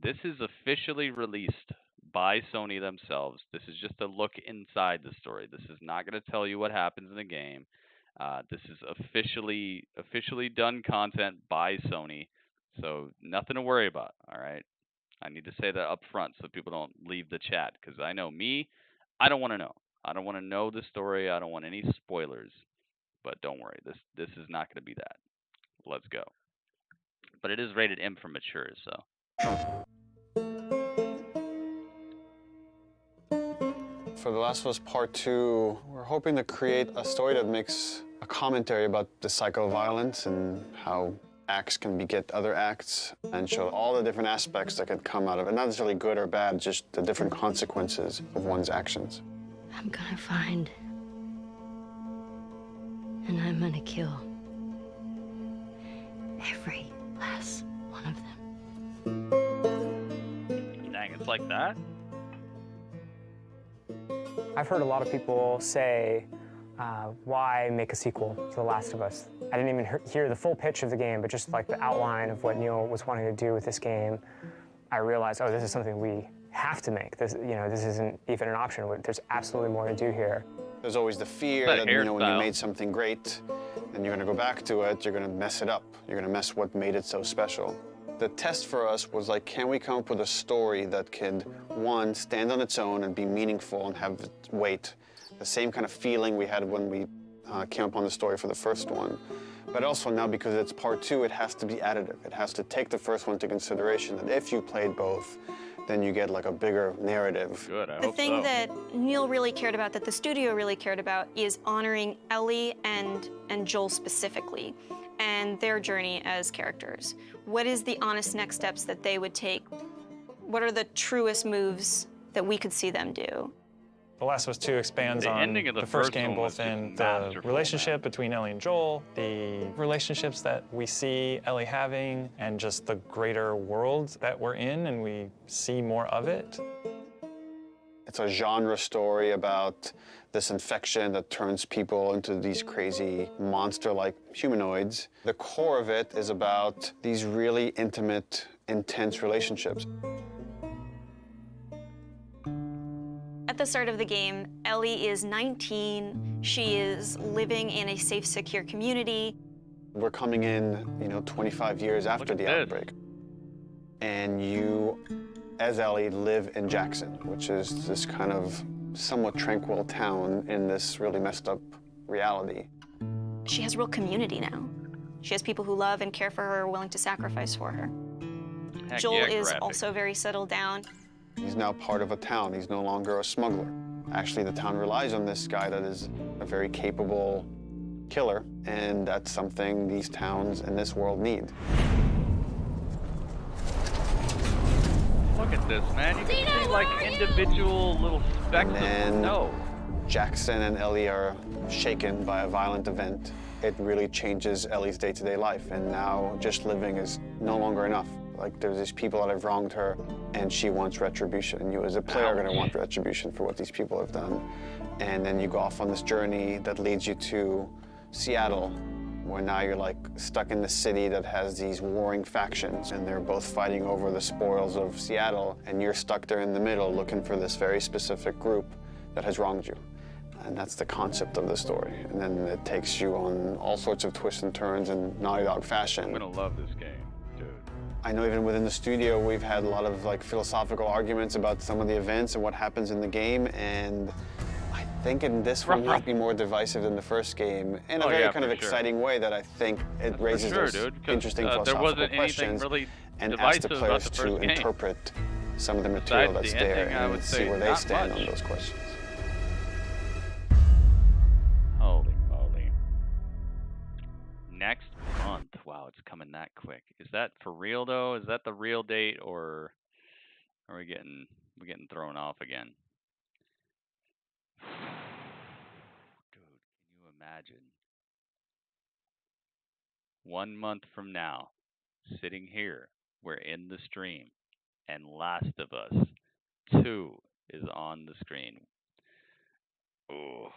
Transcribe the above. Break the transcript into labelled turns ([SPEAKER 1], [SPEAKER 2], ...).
[SPEAKER 1] this is officially released by Sony themselves. This is just a look inside the story. This is not going to tell you what happens in the game. This is officially done content by Sony, so nothing to worry about. All right, I need to say that up front so people don't leave the chat, because I know me, I don't want to know. I don't want to know the story. I don't want any spoilers. But don't worry, this is not going to be that. Let's go. But it is rated M for mature, so.
[SPEAKER 2] For The Last of Us Part 2, we're hoping to create a story that makes a commentary about the cycle of violence and how acts can beget other acts, and show all the different aspects that can come out of it. Not necessarily good or bad, just the different consequences of one's actions.
[SPEAKER 3] I'm gonna find, and I'm gonna kill every last one of them.
[SPEAKER 1] Dang, it's like that?
[SPEAKER 4] I've heard a lot of people say, why make a sequel to The Last of Us? I didn't even hear the full pitch of the game, but just like the outline of what Neil was wanting to do with this game, I realized, oh, this is something we have to make. This, this isn't even an option. There's absolutely more to do here.
[SPEAKER 2] There's always the fear that, when you made something great and you're going to go back to it, you're going to mess it up. You're going to mess what made it so special. The test for us was like, can we come up with a story that could, one, stand on its own and be meaningful and have weight, the same kind of feeling we had when we came up on the story for the first one. But also now, because it's part 2, it has to be additive. It has to take the first one into consideration, that if you played both, then you get like a bigger narrative.
[SPEAKER 1] Good, I hope
[SPEAKER 5] so. The thing that Neil really cared about, that the studio really cared about, is honoring Ellie and Joel specifically, and their journey as characters. What is the honest next steps that they would take? What are the truest moves that we could see them do?
[SPEAKER 6] The Last of Us 2 expands on the first game, both in the relationship between Ellie and Joel, the relationships that we see Ellie having, and just the greater world that we're in, and we see more of it.
[SPEAKER 2] It's a genre story about this infection that turns people into these crazy monster-like humanoids. The core of it is about these really intimate, intense relationships.
[SPEAKER 5] At the start of the game, Ellie is 19. She is living in a safe, secure community.
[SPEAKER 2] We're coming in, 25 years after the outbreak. And you, as Ellie, live in Jackson, which is this kind of somewhat tranquil town in this really messed up reality.
[SPEAKER 5] She has real community now. She has people who love and care for her, willing to sacrifice for her. Joel is also very settled down.
[SPEAKER 2] He's now part of a town. He's no longer a smuggler. Actually, the town relies on this guy that is a very capable killer, and that's something these towns in this world need.
[SPEAKER 1] Look at this, man. You can see like individual little specks of snow.
[SPEAKER 2] Jackson and Ellie are shaken by a violent event. It really changes Ellie's day-to-day life, and now just living is no longer enough. Like, there's these people that have wronged her, and she wants retribution. And you as a player are gonna want retribution for what these people have done. And then you go off on this journey that leads you to Seattle, where now you're like stuck in the city that has these warring factions, and they're both fighting over the spoils of Seattle, and you're stuck there in the middle looking for this very specific group that has wronged you. And that's the concept of the story. And then it takes you on all sorts of twists and turns in Naughty Dog fashion.
[SPEAKER 1] I'm gonna love this game, dude.
[SPEAKER 2] I know even within the studio, we've had a lot of like philosophical arguments about some of the events and what happens in the game, and I think in this one might be more divisive than the first game in a very kind of exciting way that I think it raises those interesting philosophical questions and asks the players to interpret some of the material that's there and see where they stand on those questions.
[SPEAKER 1] Holy moly. Next month. Wow, it's coming that quick. Is that for real though? Is that the real date, or are we getting thrown off again? Dude, can you imagine? 1 month from now, sitting here, we're in the stream, and Last of Us 2 is on the screen. Ooh.